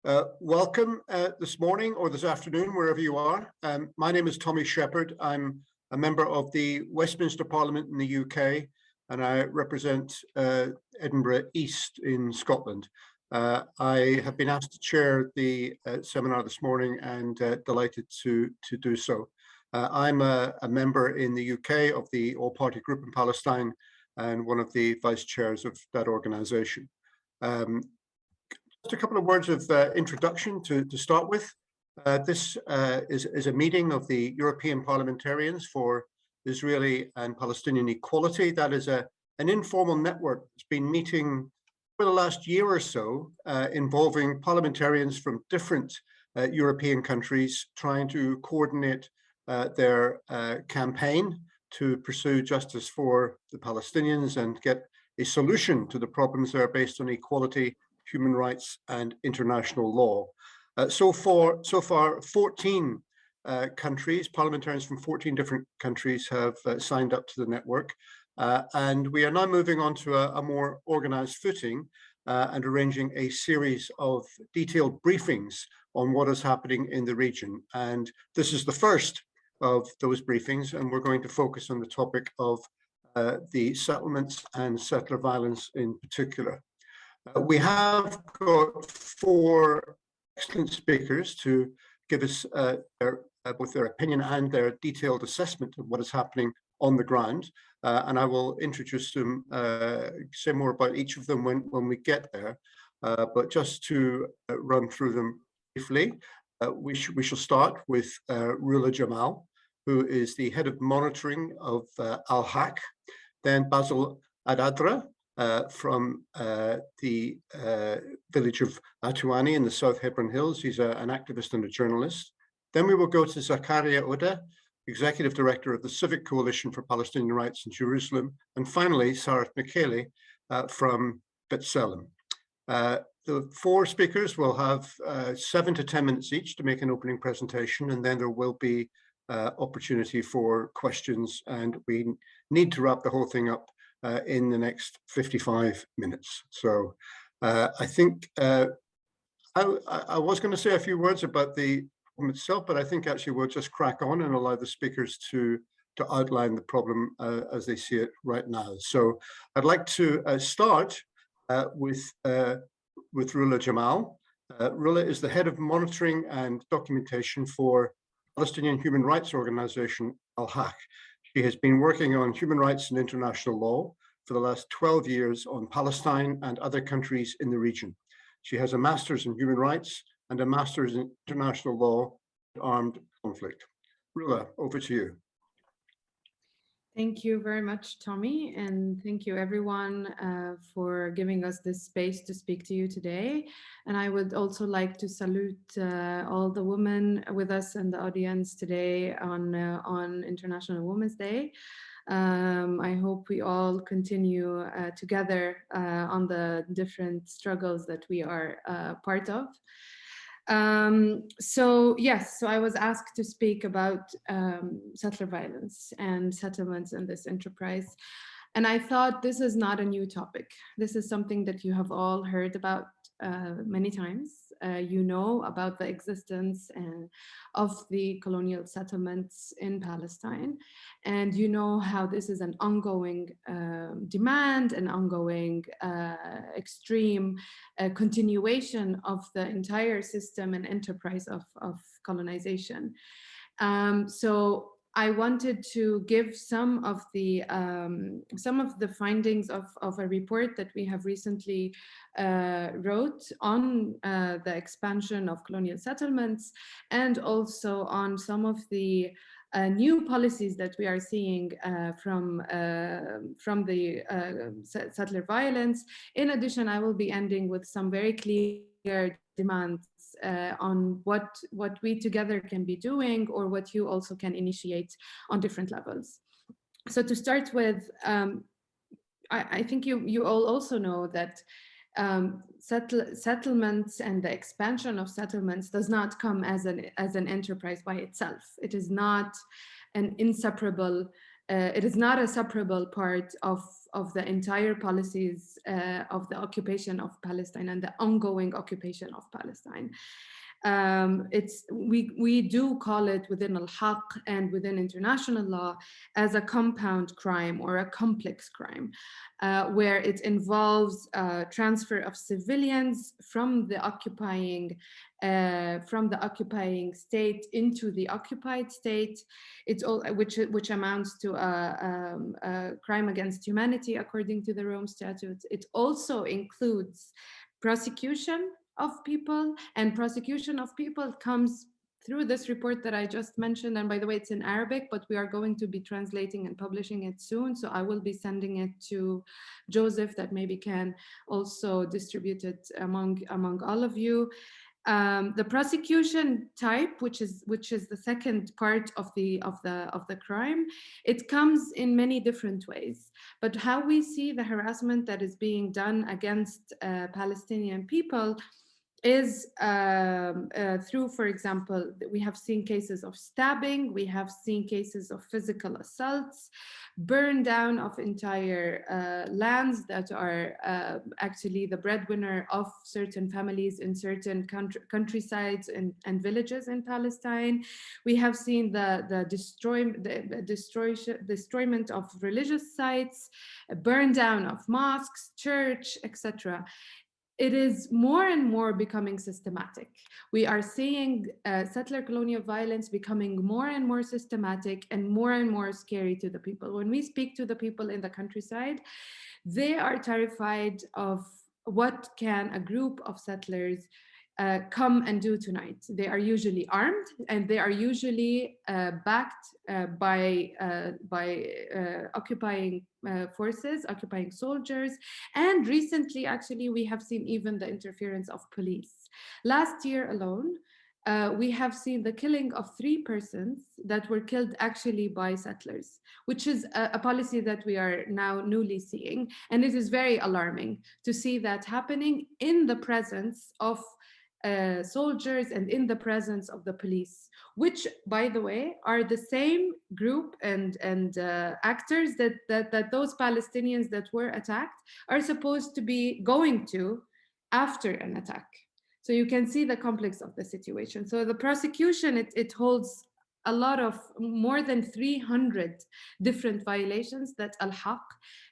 Welcome this morning or this afternoon, wherever you are. My name is Tommy Sheppard. I'm a member of the Westminster Parliament in the UK, and I represent Edinburgh East in Scotland. I have been asked to chair the seminar this morning and delighted to do so. I'm a member in the UK of the All-Party Group in Palestine and one of the vice chairs of that organisation. Just a couple of words of introduction to start with. This is a meeting of the European Parliamentarians for Israeli and Palestinian Equality. That is an informal network that's been meeting for the last year or so, involving parliamentarians from different European countries trying to coordinate their campaign to pursue justice for the Palestinians and get a solution to the problems that are based on equality, human rights, and international law. So far, 14 countries, parliamentarians from 14 different countries have signed up to the network. And we are now moving on to a more organized footing and arranging a series of detailed briefings on what is happening in the region. And this is the first of those briefings, and we're going to focus on the topic of the settlements and settler violence in particular. We have got 4 excellent speakers to give us both their opinion and their detailed assessment of what is happening on the ground. And I will introduce them, say more about each of them when we get there. But just to run through them briefly, we shall start with Rula Jamal, who is the head of monitoring of al-Haq, then Basil al-Adraa, from the village of a-Tuwani in the South Hebron Hills. He's an activist and a journalist. Then we will go to Zakaria Odeh, Executive Director of the Civic Coalition for Palestinian Rights in Jerusalem. And finally, Sarit Michaeli from Basil. The 4 speakers will have 7 to 10 minutes each to make an opening presentation, and then there will be opportunity for questions, and we need to wrap the whole thing up in the next 55 minutes. So I think I was going to say a few words about the problem itself, but I think actually we'll just crack on and allow the speakers to outline the problem as they see it right now. So I'd like to start with Rula Jamal. Rula is the head of monitoring and documentation for Palestinian human rights organization al-Haq. She has been working on human rights and international law for the last 12 years on Palestine and other countries in the region. She has a master's in human rights and a master's in international law and armed conflict. Rula, over to you. Thank you very much, Tommy, and thank you everyone for giving us this space to speak to you today. And I would also like to salute all the women with us in the audience today on International Women's Day. I hope we all continue together on the different struggles that we are part of. So I was asked to speak about settler violence and settlements in this enterprise. And I thought this is not a new topic. This is something that you have all heard about many times. You know about the existence of the colonial settlements in Palestine. And you know how this is an ongoing demand, an ongoing extreme continuation of the entire system and enterprise of colonization. So I wanted to give some of the findings of a report that we have recently wrote on the expansion of colonial settlements, and also on some of the new policies that we are seeing from the settler violence. In addition, I will be ending with some very clear demands on what we together can be doing, or what you also can initiate on different levels. So to start with, I think you all also know that settlements and the expansion of settlements does not come as an enterprise by itself. It is not an inseparable it is not a separable part of the entire policies of the occupation of Palestine and the ongoing occupation of Palestine. We do call it within al-Haq and within international law as a compound crime or a complex crime, where it involves transfer of civilians from the occupying state into the occupied state. It's all which amounts to a crime against humanity according to the Rome Statute. It also includes prosecution of people, and prosecution of people comes through this report that I just mentioned. And by the way, it's in Arabic, but we are going to be translating and publishing it soon. So I will be sending it to Joseph, that maybe can also distribute it among all of you. The prosecution type, which is the second part of the crime, it comes in many different ways. But how we see the harassment that is being done against Palestinian people is through, for example, we have seen cases of stabbing, we have seen cases of physical assaults, burn down of entire lands that are actually the breadwinner of certain families in certain countrysides and villages in Palestine. We have seen the destroyment of religious sites, burn down of mosques, church, etc. It is more and more becoming systematic. We are seeing settler colonial violence becoming more and more systematic and more scary to the people. When we speak to the people in the countryside, they are terrified of what can a group of settlers come and do tonight. They are usually armed, and they are usually backed by occupying forces, occupying soldiers. And recently, actually, we have seen even the interference of police. Last year alone, we have seen the killing of 3 persons that were killed actually by settlers, which is a policy that we are now newly seeing. And it is very alarming to see that happening in the presence of soldiers and in the presence of the police, which, by the way, are the same group and actors that those Palestinians that were attacked are supposed to be going to after an attack. So you can see the complex of the situation. So the prosecution, it holds a lot of more than 300 different violations that al-Haq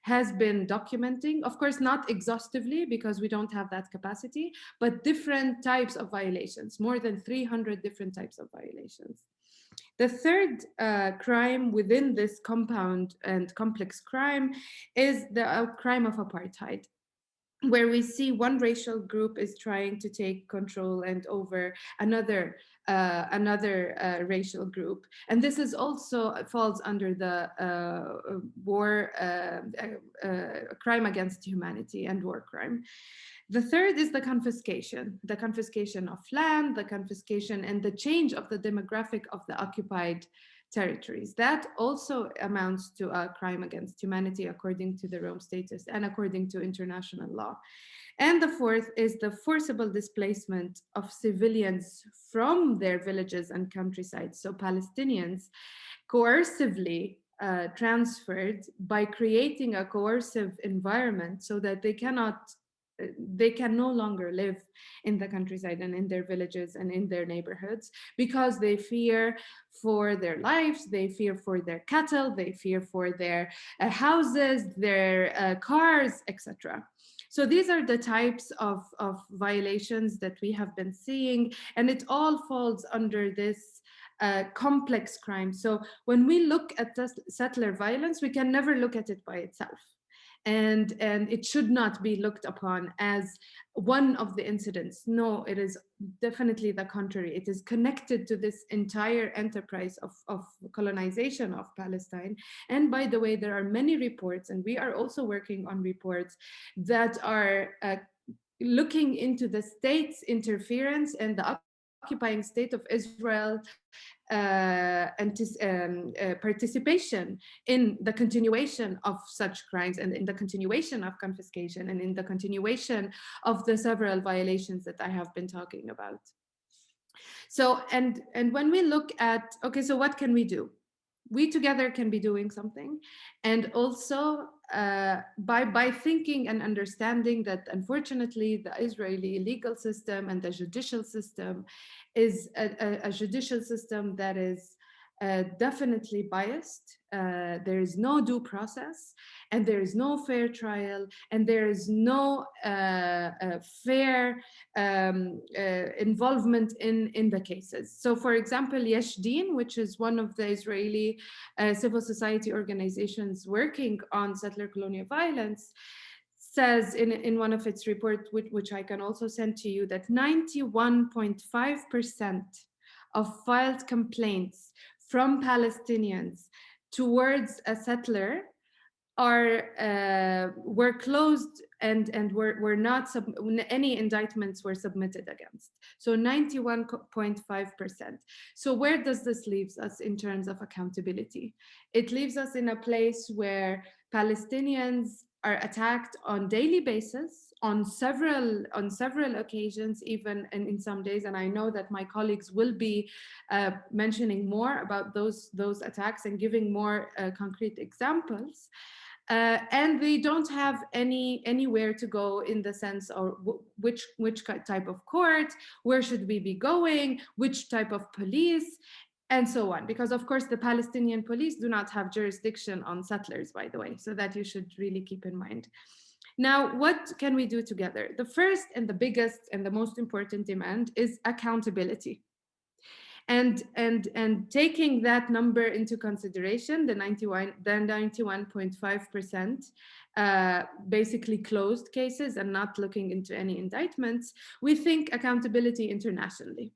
has been documenting. Of course, not exhaustively because we don't have that capacity, but different types of violations, more than 300 different types of violations. The third crime within this compound and complex crime is the crime of apartheid, where we see one racial group is trying to take control and over another racial group. And this is also falls under the crime against humanity and war crime. The third is the confiscation of land, the confiscation and the change of the demographic of the occupied territories. That also amounts to a crime against humanity according to the Rome Statute and according to international law. And the fourth is the forcible displacement of civilians from their villages and countrysides. So Palestinians coercively transferred by creating a coercive environment so that they can no longer live in the countryside and in their villages and in their neighborhoods because they fear for their lives, they fear for their cattle, they fear for their houses, their cars, etc. So these are the types of violations that we have been seeing, and it all falls under this complex crime. So when we look at settler violence, we can never look at it by itself. And it should not be looked upon as one of the incidents. No, it is definitely the contrary. It is connected to this entire enterprise of colonization of Palestine. And by the way, there are many reports, and we are also working on reports that are looking into the state's interference and the occupying state of Israel participation in the continuation of such crimes and in the continuation of confiscation and in the continuation of the several violations that I have been talking about. So, and when we look at, okay, so what can we do? we together can be doing something. And also by thinking and understanding that unfortunately the Israeli legal system and the judicial system is a judicial system that is definitely biased. There is no due process, and there is no fair trial, and there is no fair involvement in the cases. So for example, Yesh Din, which is one of the Israeli civil society organizations working on settler colonial violence, says in one of its reports, which I can also send to you, that 91.5% of filed complaints from Palestinians towards a settler were closed and were not any indictments were submitted against. So 91.5%. So where does this leave us in terms of accountability? It leaves us in a place where Palestinians are attacked on daily basis, on several occasions, even in some days. And I know that my colleagues will be mentioning more about those attacks and giving more concrete examples. And they don't have anywhere to go in the sense of which type of court, where should we be going, which type of police, and so on. Because of course the Palestinian police do not have jurisdiction on settlers, by the way, so that you should really keep in mind. Now, what can we do together? The first and the biggest and the most important demand is accountability. And taking that number into consideration, the 91.5% basically closed cases and not looking into any indictments, we think accountability internationally.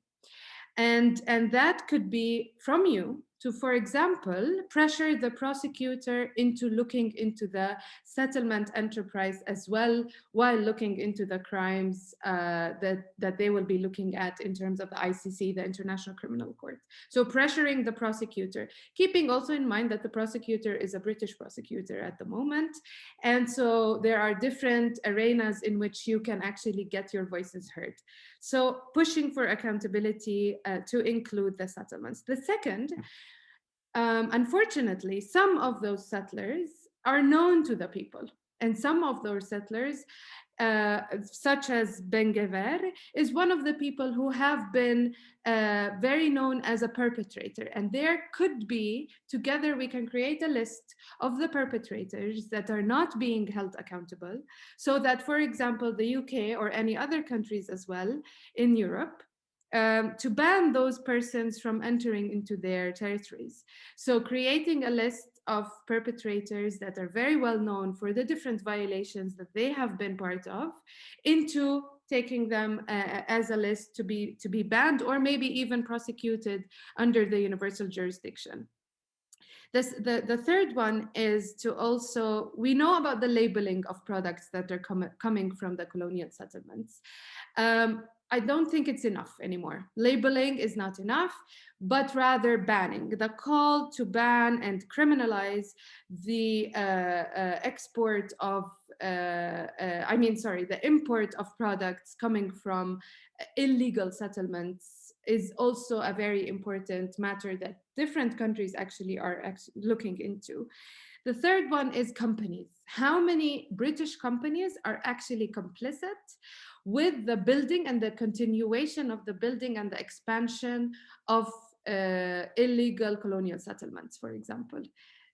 And that could be from you to, for example, pressure the prosecutor into looking into the settlement enterprise as well, while looking into the crimes that they will be looking at in terms of the ICC, the International Criminal Court. So pressuring the prosecutor, keeping also in mind that the prosecutor is a British prosecutor at the moment. And so there are different arenas in which you can actually get your voices heard. So pushing for accountability to include the settlements. The second, unfortunately, some of those settlers are known to the people. And some of those settlers, such as Ben Gever, is one of the people who have been very known as a perpetrator. And there could be, together we can create a list of the perpetrators that are not being held accountable, so that, for example, the UK or any other countries as well in Europe, to ban those persons from entering into their territories. So creating a list of perpetrators that are very well known for the different violations that they have been part of, into taking them as a list to be banned or maybe even prosecuted under the universal jurisdiction. The third one is to also, we know about the labeling of products that are coming from the colonial settlements. I don't think it's enough anymore. Labeling is not enough, but rather banning. The call to ban and criminalize the export of, the import of products coming from illegal settlements is also a very important matter that different countries actually are looking into. The third one is companies. How many British companies are actually complicit with the building and the continuation of the building and the expansion of illegal colonial settlements, for example?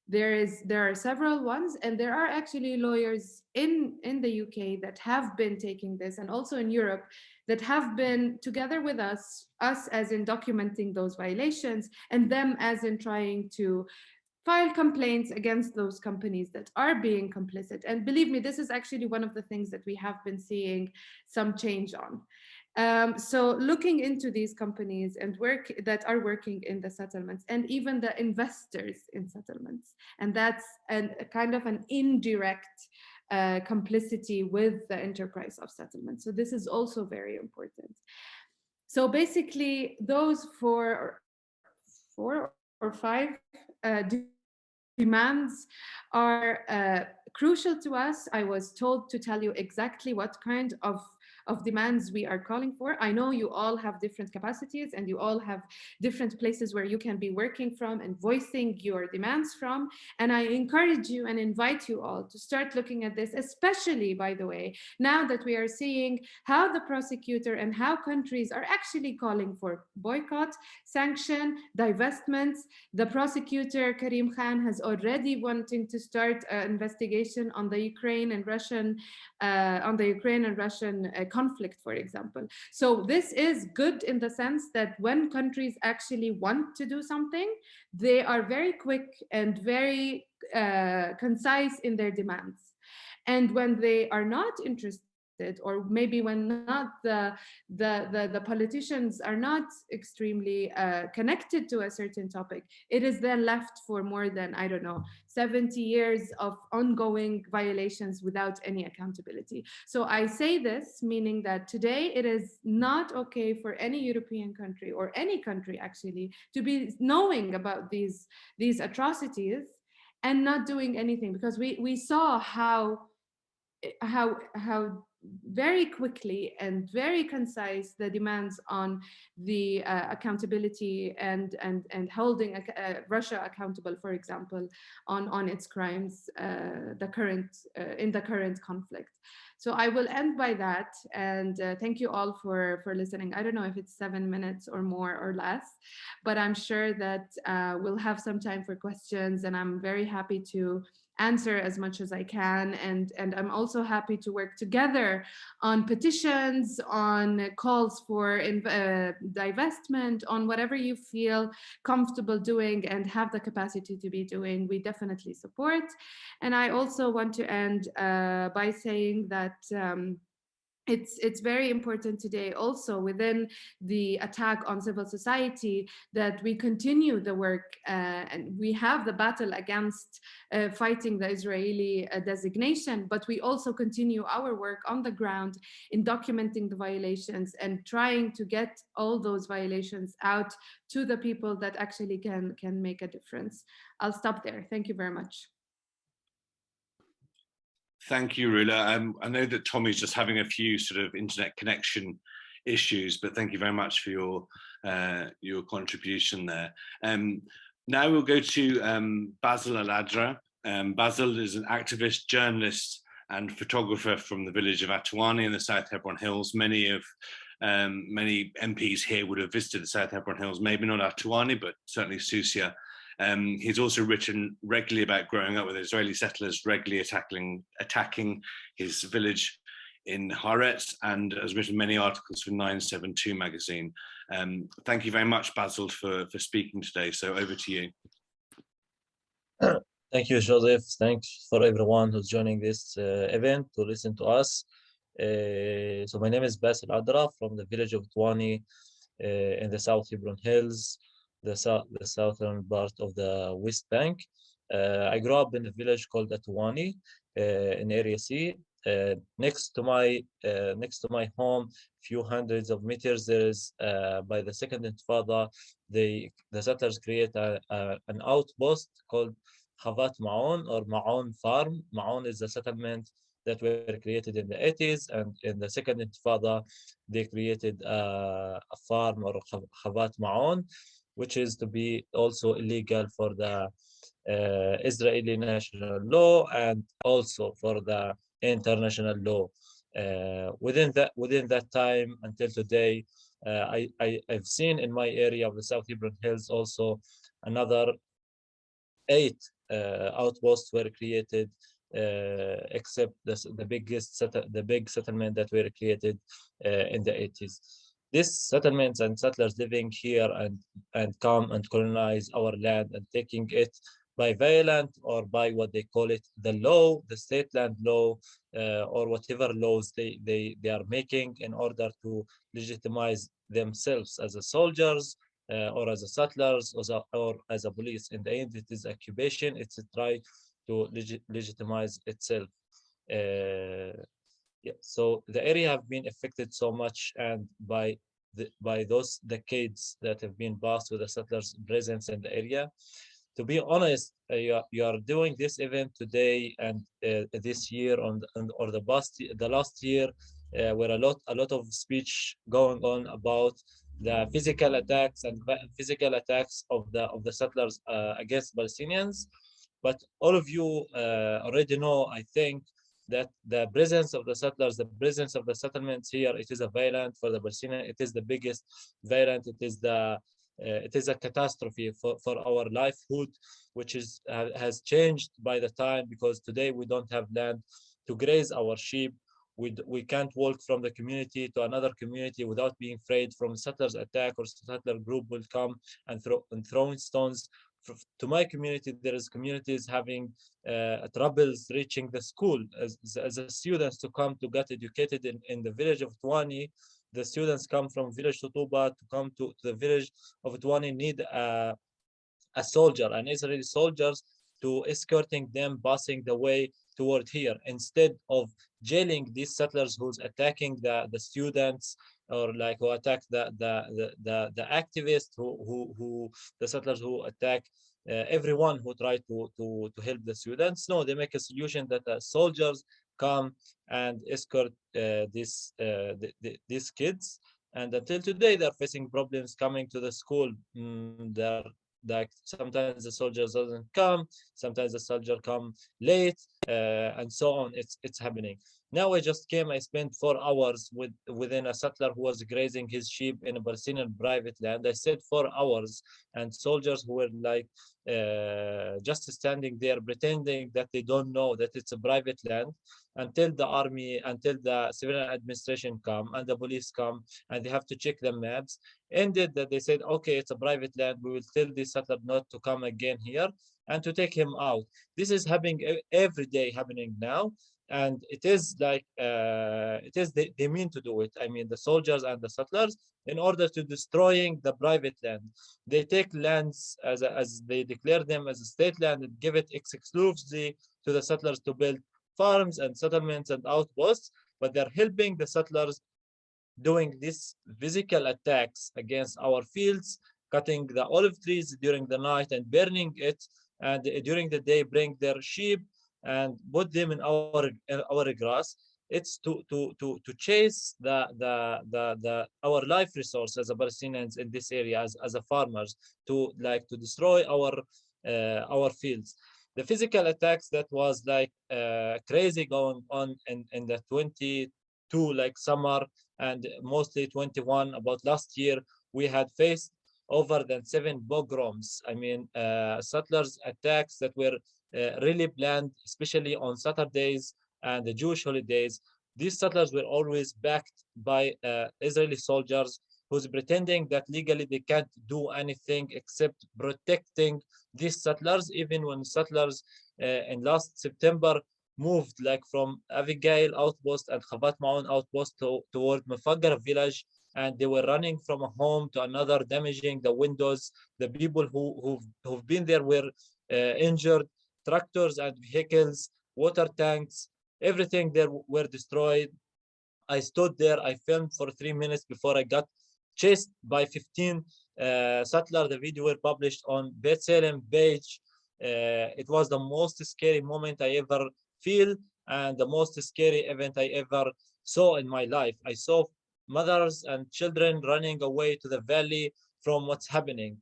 There are several ones, and there are actually lawyers in the UK that have been taking this, and also in Europe, that have been together with us as in documenting those violations, and them as in trying to file complaints against those companies that are being complicit. And believe me, this is actually one of the things that we have been seeing some change on. So looking into these companies and that are working in the settlements, and even the investors in settlements, and that's a kind of an indirect complicity with the enterprise of settlement. So this is also very important. So basically, those four or five demands are crucial to us. I was told to tell you exactly what kind of of demands we are calling for. I know you all have different capacities and you all have different places where you can be working from and voicing your demands from. And I encourage you and invite you all to start looking at this, especially, by the way, now that we are seeing how the prosecutor and how countries are actually calling for boycott, sanction, divestments. The prosecutor, Karim Khan, has already wanting to start an investigation on the Ukraine and Russian conflict, for example. So this is good in the sense that when countries actually want to do something, they are very quick and very concise in their demands. And when they are not interested, or maybe when not the politicians are not extremely connected to a certain topic, it is then left for more than, I don't know, 70 years of ongoing violations without any accountability. So I say this, meaning that today it is not okay for any European country, or any country actually, to be knowing about these atrocities and not doing anything, because we saw how very quickly and very concise the demands on the accountability and holding Russia accountable, for example, on its crimes in the current conflict. So I will end by that, and thank you all for listening. I don't know if it's 7 minutes or more or less, but I'm sure that we'll have some time for questions, and I'm very happy to answer as much as I can. And I'm also happy to work together on petitions, on calls for divestment, on whatever you feel comfortable doing and have the capacity to be doing. We definitely support. And I also want to end by saying that it's very important today also within the attack on civil society that we continue the work, and we have the battle against fighting the Israeli designation, but we also continue our work on the ground in documenting the violations and trying to get all those violations out to the people that actually can make a difference. I'll stop there. Thank you very much. Thank you, Rula. I know that Tommy's just having a few sort of internet connection issues, but thank you very much for your contribution there. Now we'll go to Basil al-Adraa. Basil is an activist, journalist, and photographer from the village of a-Tuwani in the South Hebron Hills. Many MPs here would have visited the South Hebron Hills, maybe not a-Tuwani, but certainly Susia. He's also written regularly about growing up with Israeli settlers, regularly attacking his village in Haaretz, and has written many articles for 972 magazine. Thank you very much, Basil, for speaking today. So over to you. Thank you, Joseph. Thanks for everyone who's joining this event to listen to us. So my name is Basil al-Adraa from the village of a-Tuwani in the South Hebron Hills, the southern part of the West Bank. I grew up in a village called a-Tuwani in Area C. Next to my home, few hundreds of meters, there is by the second Intifada, the settlers create an outpost called Havat Ma'on, or Ma'on Farm. Ma'on is a settlement that were created in the 80s, and in the second Intifada, they created a farm, or Havat Ma'on, which is to be also illegal for the Israeli national law and also for the international law. Within that time until today, I've seen in my area of the South Hebron Hills also another 8 outposts were created, except the big settlement that were created in the 80s. These settlements and settlers living here and come and colonize our land and taking it by violent, or by what they call it, the law, the state land law, or whatever laws they are making in order to legitimize themselves as a soldiers, or as a settlers, or as a police. In the end, it is occupation. It's a try to legitimize itself. Yeah. So the area have been affected so much, and by those decades that have been passed with the settlers' presence in the area. To be honest, you are doing this event today and this year or the last year where a lot of speech going on about the physical attacks and physical attacks of the settlers against Palestinians. But all of you already know, I think, that the presence of the settlers, the presence of the settlements here, it is a violent for the Palestinians. It is the biggest violent. It is a catastrophe for our livelihood, which has changed by the time, because today we don't have land to graze our sheep. We can't walk from the community to another community without being afraid from settlers attack, or settler group will come and throwing stones. To my community, there is communities having troubles reaching the school as a students to come to get educated in the village of a-Tuwani. The students come from village Tutuba to come to the village of a-Tuwani, need a soldier, an Israeli soldiers, to escorting them, passing the way toward here, instead of jailing these settlers who's attacking the students, or like who attack the activists, who the settlers who attack everyone who try to help the students. No, they make a solution that soldiers come and escort these kids. And until today, they're facing problems coming to the school. They're like, sometimes the soldiers doesn't come, sometimes the soldier come late, and so on. It's happening. Now I just came, I spent 4 hours within a settler who was grazing his sheep in a Palestinian private land. I stayed 4 hours, and soldiers who were like just standing there pretending that they don't know that it's a private land, until the civilian administration come and the police come, and they have to check the maps. Ended that they said, okay, it's a private land, we will tell the settler not to come again here and to take him out. This is happening every day, happening now. And it is like they mean to do it. I mean, the soldiers and the settlers, in order to destroying the private land, they take lands as they declare them as a state land and give it exclusively to the settlers to build farms and settlements and outposts. But they're helping the settlers doing these physical attacks against our fields, cutting the olive trees during the night and burning it, and during the day bring their sheep and put them in our grass. It's to chase our life resource as a Palestinians in this area, as a farmers, to destroy our fields. The physical attacks that was like crazy going on in the 22 like summer, and mostly 21 about last year, we had faced over than 7 pogroms. I mean, settlers attacks that were really planned, especially on Saturdays and the Jewish holidays. These settlers were always backed by Israeli soldiers who's pretending that legally they can't do anything except protecting these settlers. Even when settlers in last September moved like from Abigail outpost and Khabat Ma'un outpost toward Mafagara village, and they were running from a home to another, damaging the windows. The people who've been there were injured. Tractors and vehicles, water tanks, everything there were destroyed. I stood there, I filmed for 3 minutes before I got chased by 15 settlers. The video were published on Basil page. It was the most scary moment I ever feel, and the most scary event I ever saw in my life. I saw mothers and children running away to the valley from what's happening,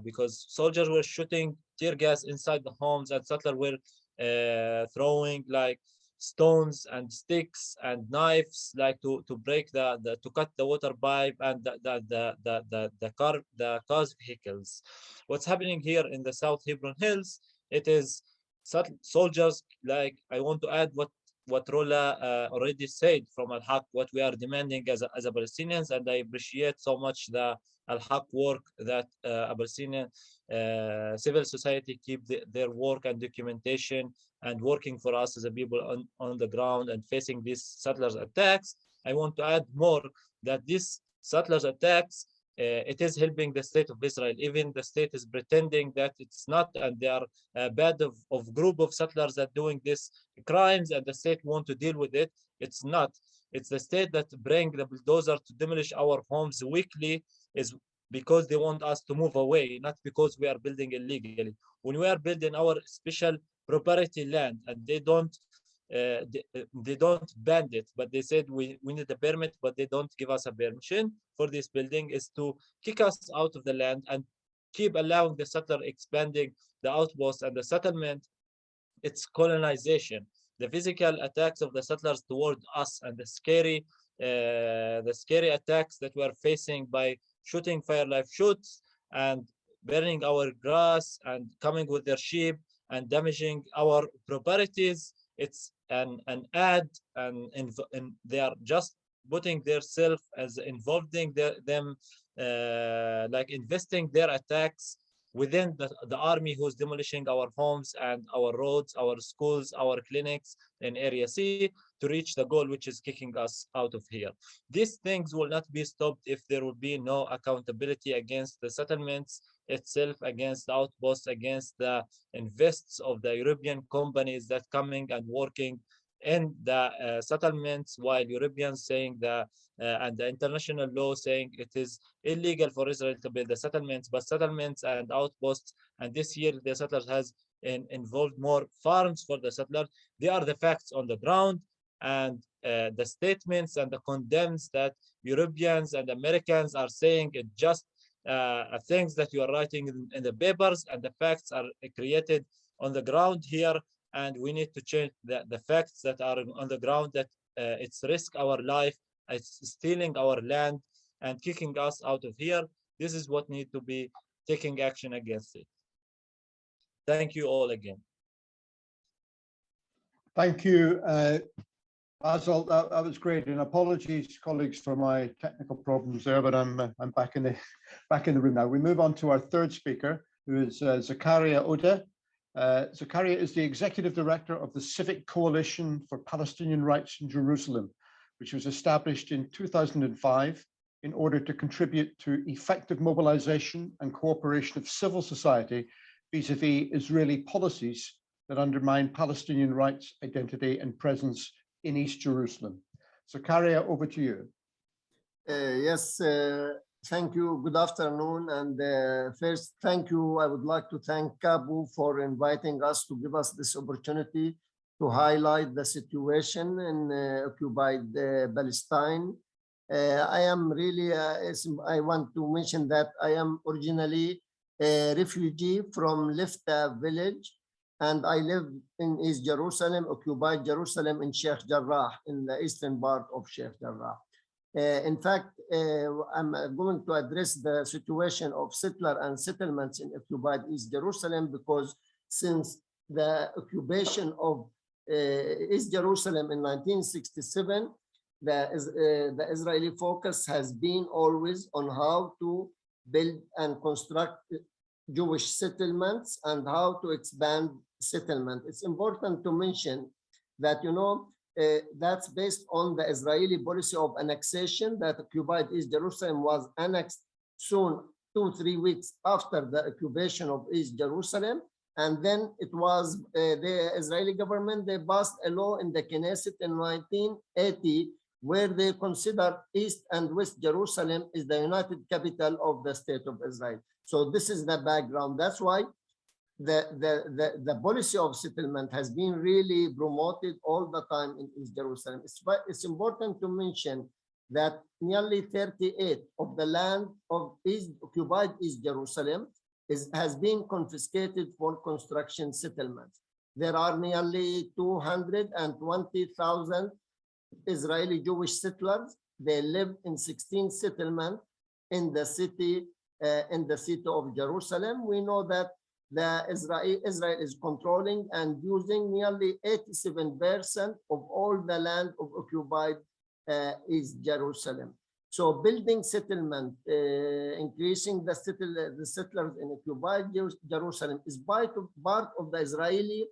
because soldiers were shooting tear gas inside the homes, and settlers were throwing like stones and sticks and knives, like to break to cut the water pipe and the car's vehicles. What's happening here in the South Hebron Hills? It is soldiers. Like, I want to add what Rula already said from Al-Haq, what we are demanding as a Palestinians, and I appreciate so much the Al-Haq work that a Palestinian civil society keep their work and documentation and working for us as a people on the ground and facing these settlers attacks. I want to add more that these settlers attacks, it is helping the state of Israel. Even the state is pretending that it's not, and they are bad of group of settlers that doing these crimes, and the state want to deal with it. It's not. It's the state that bring the bulldozer to demolish our homes weekly, is because they want us to move away, not because we are building illegally. When we are building our special property land and they don't they don't ban it, but they said we need a permit, but they don't give us a permission for this building, is to kick us out of the land and keep allowing the settler expanding the outposts and the settlement. It's colonization. The physical attacks of the settlers toward us and the scary attacks that we are facing by shooting fire live shoots and burning our grass and coming with their sheep and damaging our properties. It's an ad, and they are just putting themselves as involving them, like investing their attacks within the army who's demolishing our homes and our roads, our schools, our clinics in Area C to reach the goal, which is kicking us out of here. These things will not be stopped if there will be no accountability against the settlements itself, against the outposts, against the invests of the European companies that coming and working in the settlements, while Europeans saying and the international law saying it is illegal for Israel to build the settlements, but settlements and outposts, and this year the settlers has involved more farms for the settlers. They are the facts on the ground, and the statements and the condemns that Europeans and Americans are saying it just things that you are writing in the papers, and the facts are created on the ground here. And we need to change the facts that are on the ground, that it's risk our life, it's stealing our land and kicking us out of here. This is what need to be taking action against it. Thank you all again. Thank you, Basil. That was great, and apologies, colleagues, for my technical problems there, but I'm back in the room now. We move on to our third speaker, who is Zakaria Odeh. Zakaria is the Executive Director of the Civic Coalition for Palestinian Rights in Jerusalem, which was established in 2005 in order to contribute to effective mobilization and cooperation of civil society vis-a-vis Israeli policies that undermine Palestinian rights, identity, and presence in East Jerusalem. Zakaria, over to you. Yes. Thank you. Good afternoon. And first, thank you. I would like to thank Kabu for inviting us to give us this opportunity to highlight the situation in occupied Palestine. I am really, I want to mention that I am originally a refugee from Lifta village, and I live in East Jerusalem, occupied Jerusalem in Sheikh Jarrah, in the eastern part of Sheikh Jarrah. In fact, I'm going to address the situation of settler and settlements in occupied East Jerusalem, because since the occupation of East Jerusalem in 1967, the Israeli focus has been always on how to build and construct Jewish settlements and how to expand settlement. It's important to mention that, you know, that's based on the Israeli policy of annexation, that occupied East Jerusalem was annexed soon, 2-3 weeks after the occupation of East Jerusalem. And then it was the Israeli government, they passed a law in the Knesset in 1980, where they consider East and West Jerusalem is the united capital of the state of Israel. So this is the background. That's why the policy of settlement has been really promoted all the time in East Jerusalem. It's important to mention that nearly 38% of the land of occupied East Jerusalem has been confiscated for construction settlements. There are nearly 220,000 Israeli Jewish settlers. They live in 16 settlements in the city of Jerusalem. We know that Israel is controlling and using nearly 87% of all the land of occupied East Jerusalem. So building settlement, increasing the settlers in occupied Jerusalem is part of the Israeli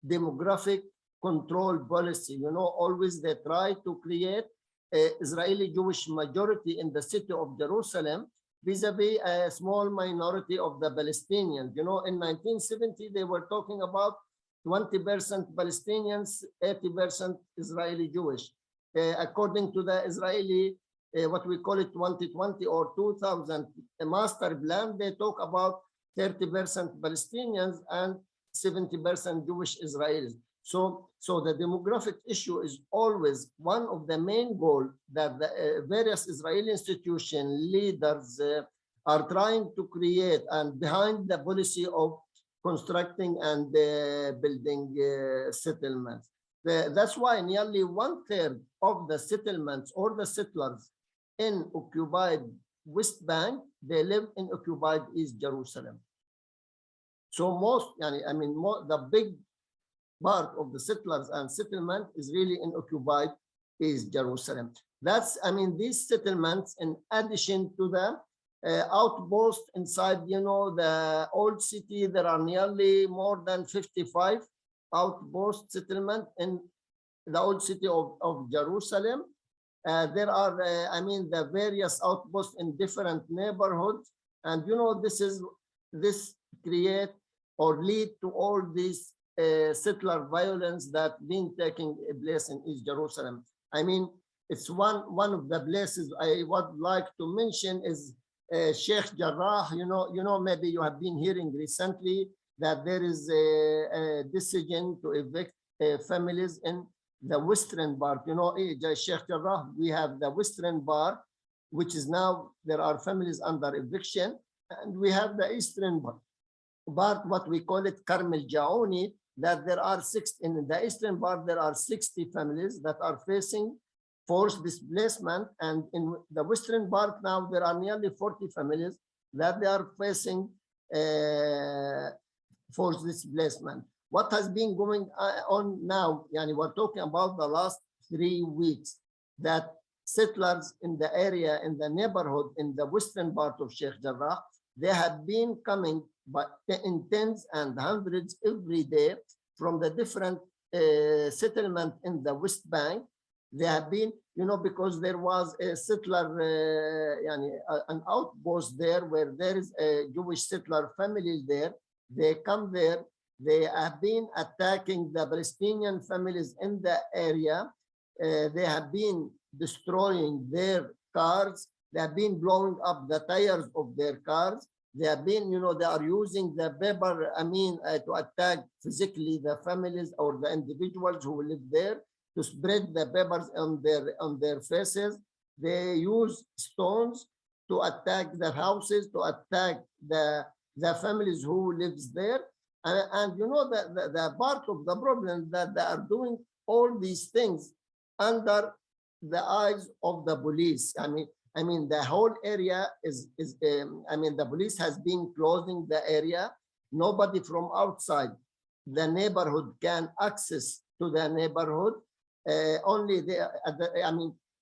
demographic control policy. You know, always they try to create an Israeli Jewish majority in the city of Jerusalem vis-a-vis a small minority of the Palestinians. You know, in 1970, they were talking about 20% Palestinians, 80% Israeli Jewish. According to the Israeli, what we call it 2020 or 2000 master plan, they talk about 30% Palestinians and 70% Jewish Israelis. So the demographic issue is always one of the main goals that the various Israeli institution leaders are trying to create, and behind the policy of constructing and building settlements. That's why nearly 1/3 of the settlements or the settlers in occupied West Bank, they live in occupied East Jerusalem. So the big part of the settlers and settlement is really in occupied East Jerusalem. That's, these settlements, in addition to the outpost inside, the old city, there are nearly more than 55 outpost settlement in the old city of Jerusalem. There are, the various outposts in different neighborhoods, and this create or lead to all these settler violence that been taking place in East Jerusalem. It's one of the places I would like to mention is Sheikh Jarrah. Maybe you have been hearing recently that there is a decision to evict families in the western part. Sheikh Jarrah, we have the western part, which is now there are families under eviction, and we have the eastern part, what we call it Karmel Jaouni, that there are in the eastern part, there are 60 families that are facing forced displacement, and in the western part now there are nearly 40 families that they are facing forced displacement. What has been going on now, we're talking about the last 3 weeks, that settlers in the area, in the neighborhood, in the western part of Sheikh Jarrah, they have been coming in tens and hundreds every day from the different settlement in the West Bank. They have been, because there was a settler, an outpost there where there is a Jewish settler family there. They come there. They have been attacking the Palestinian families in the area. They have been destroying their cars. They have been blowing up the tires of their cars. They have been, they are using the paper, to attack physically the families or the individuals who live there, to spread the papers on their faces. They use stones to attack their houses, to attack the families who lives there. And the part of the problem that they are doing all these things under the eyes of the police. The whole area the police has been closing the area. Nobody from outside the neighborhood can access to the neighborhood. Only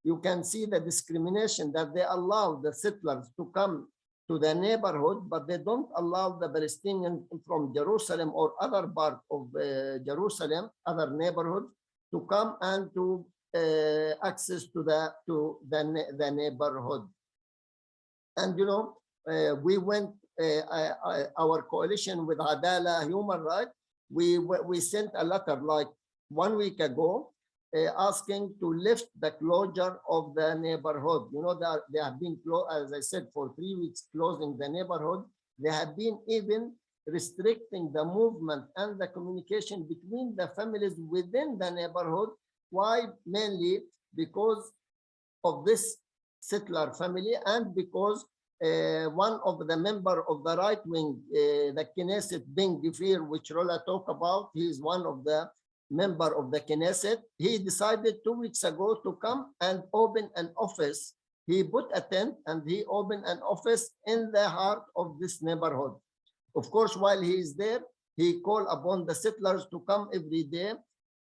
you can see the discrimination that they allow the settlers to come to the neighborhood, but they don't allow the Palestinians from Jerusalem or other part of Jerusalem, other neighborhoods, to come and to access to the neighborhood. And we went our coalition with Adala Human Rights. We sent a letter like 1 week ago asking to lift the closure of the neighborhood. They have been, as I said, for 3 weeks closing the neighborhood. They have been even restricting the movement and the communication between the families within the neighborhood. Why? Mainly because of this settler family, and because one of the member of the right wing, the Knesset, Ben Gvir, which Rula talked about, he is one of the member of the Knesset. He decided 2 weeks ago to come and open an office. He put a tent and he opened an office in the heart of this neighborhood. Of course, while he is there, he called upon the settlers to come every day.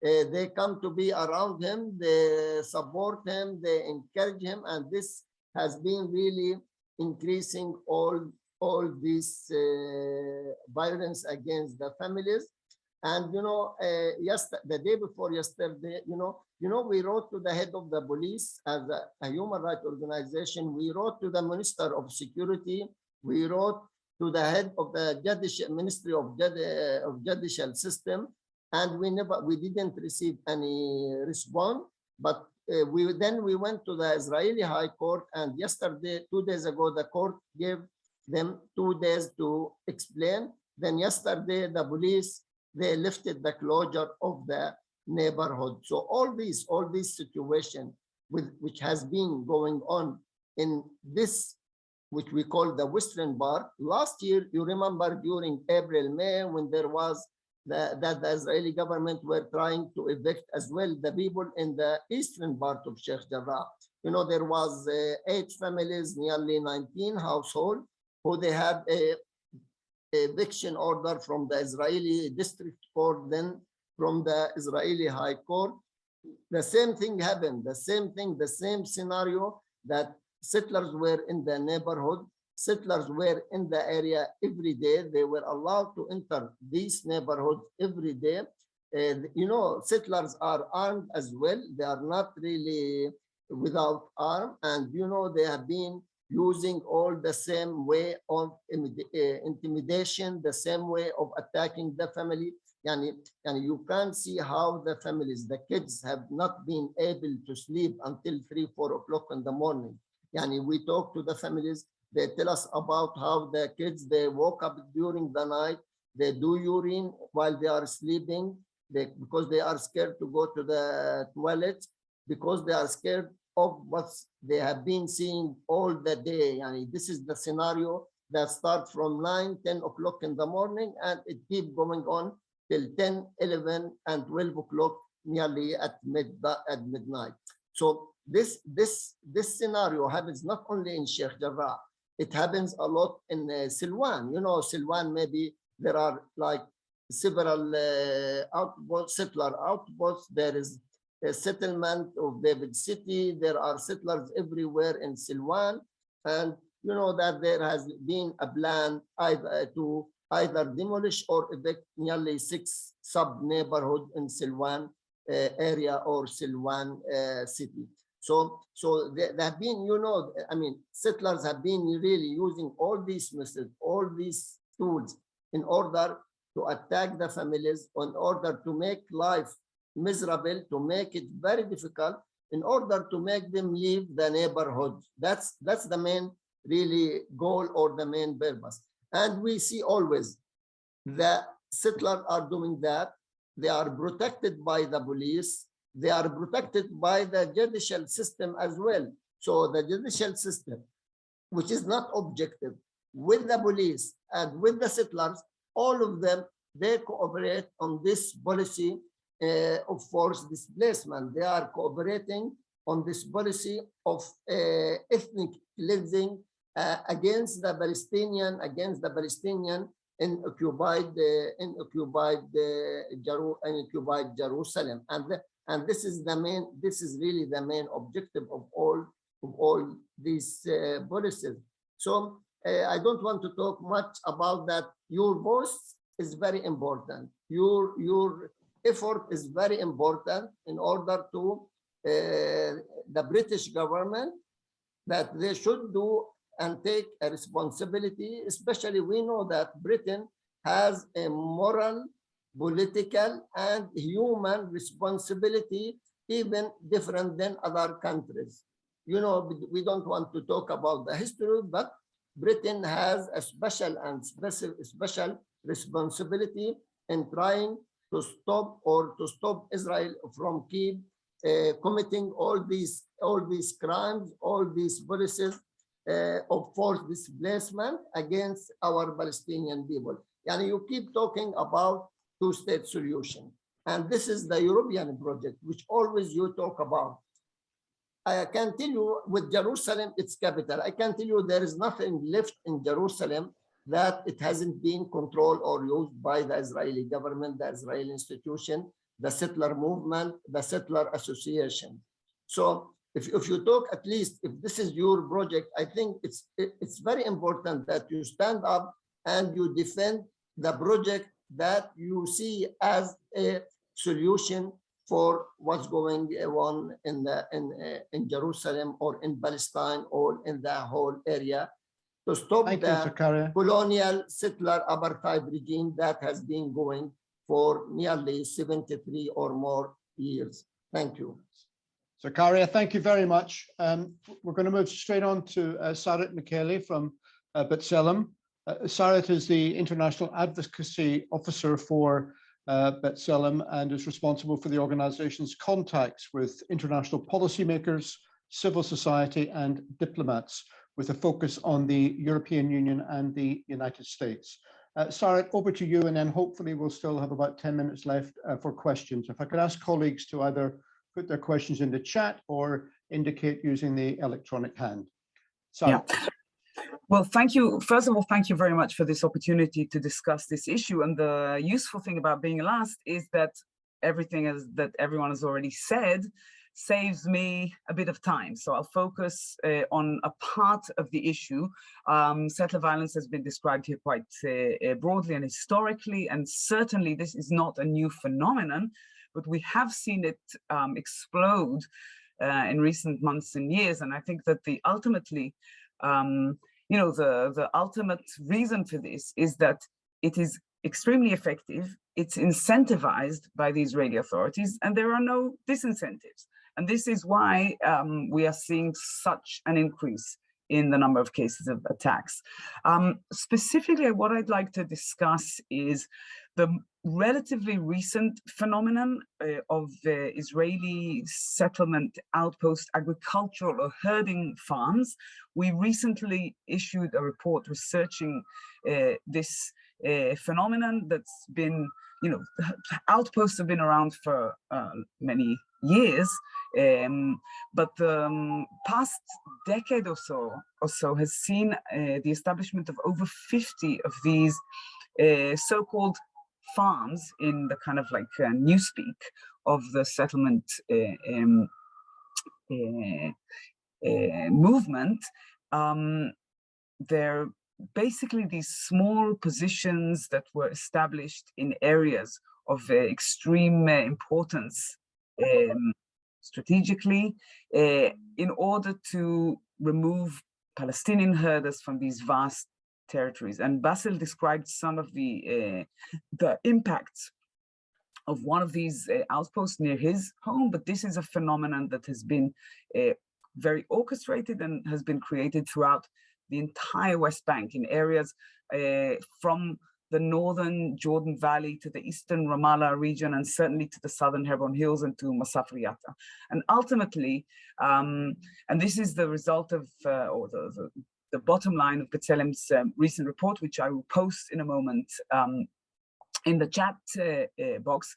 They come to be around him, they support him, they encourage him, and this has been really increasing all this violence against the families. And the day before yesterday, we wrote to the head of the police as a human rights organization. We wrote to the Minister of Security. We wrote to the head of the Ministry of Judicial System, and we didn't receive any response. But we went to the Israeli High Court, and yesterday, 2 days ago, the court gave them 2 days to explain. Then yesterday, the police, they lifted the closure of the neighborhood. So all these situations which has been going on in this, which we call the Western part. Last year, you remember during April, May, when there was that the Israeli government were trying to evict as well the people in the eastern part of Sheikh Jarrah. You know, there was 8 families, nearly 19 households, who they had a eviction order from the Israeli district court, then from the Israeli high court. The same thing happened, the same scenario, that settlers were in the neighborhood, settlers were in the area every day. They were allowed to enter these neighborhoods every day. You know, settlers are armed as well. They are not really without arm. And, you know, they have been using all the same way of intimidation, the same way of attacking the family. And you can see how the families, the kids have not been able to sleep until 3, 4 o'clock in the morning. We talk to the families. They tell us about how the kids, they woke up during the night, they do urine while they are sleeping, because they are scared to go to the toilet, because they are scared of what they have been seeing all the day. This is the scenario that starts from 9, 10 o'clock in the morning, and it keeps going on till 10, 11, and 12 o'clock, nearly at midnight. So this scenario happens not only in Sheikh Jarrah. It happens a lot in Silwan. You know, Silwan, maybe there are like several settler outposts. There is a settlement of David City. There are settlers everywhere in Silwan. And you know that there has been a plan to either demolish or evict nearly 6 sub-neighborhoods in Silwan area or Silwan city. So there have been, you know, settlers have been really using all these methods, all these tools in order to attack the families, in order to make life miserable, to make it very difficult, in order to make them leave the neighborhood. That's the main really goal or the main purpose. And we see always the settlers are doing that. They are protected by the police. They are protected by the judicial system as well. So the judicial system, which is not objective, with the police and with the settlers, all of them, they cooperate on this policy of forced displacement. They are cooperating on this policy of ethnic cleansing against the Palestinian in occupied Jerusalem. And this is really the main objective of all these policies. So I don't want to talk much about that. Your voice is very important. Your effort is very important in order to the British government, that they should do and take a responsibility. Especially, we know that Britain has a moral, political, and human responsibility, even different than other countries. You know, we don't want to talk about the history, but Britain has a special responsibility in trying to stop Israel from committing all these crimes, all these policies of forced displacement against our Palestinian people. And you keep talking about two-state solution. And this is the European project, which always you talk about. I can tell you with Jerusalem, its capital, I can tell you there is nothing left in Jerusalem that it hasn't been controlled or used by the Israeli government, the Israeli institution, the settler movement, the settler association. So if you talk, at least if this is your project, I think it's very important that you stand up and you defend the project that you see as a solution for what's going on in Jerusalem or in Palestine or in the whole area, to stop the colonial settler apartheid regime that has been going for nearly 73 or more years. Thank you. Zakaria, thank you very much. We're going to move straight on to Sarit Michaeli from Basil. Sarit is the International Advocacy Officer for B'Tselem, and is responsible for the organization's contacts with international policymakers, civil society, and diplomats, with a focus on the European Union and the United States. Sarit, over to you, and then hopefully we'll still have about 10 minutes left for questions. If I could ask colleagues to either put their questions in the chat or indicate using the electronic hand. Sarit. Yeah. Well, thank you. First of all, thank you very much for this opportunity to discuss this issue. And the useful thing about being last is that everything that everyone has already said saves me a bit of time. So I'll focus on a part of the issue. Settler violence has been described here quite broadly and historically, and certainly this is not a new phenomenon, but we have seen it explode in recent months and years. And I think that ultimately, you know, the ultimate reason for this is that it is extremely effective. It's incentivized by the Israeli authorities, and there are no disincentives. And this is why we are seeing such an increase in the number of cases of attacks. Specifically, what I'd like to discuss is the relatively recent phenomenon of Israeli settlement outpost agricultural or herding farms. We recently issued a report researching this phenomenon that's been, you know, outposts have been around for many years, but the past decade or so has seen the establishment of over 50 of these so-called farms in the kind of like newspeak of the settlement movement. They're basically these small positions that were established in areas of extreme importance strategically in order to remove Palestinian herders from these vast territories. And Basil described some of the impacts of one of these outposts near his home, but this is a phenomenon that has been very orchestrated and has been created throughout the entire West Bank in areas from the northern Jordan Valley to the eastern Ramallah region, and certainly to the southern Hebron Hills and to Masafriata. And ultimately, and this is the result of, or the bottom line of B'Tselem's recent report, which I will post in a moment in the chat box.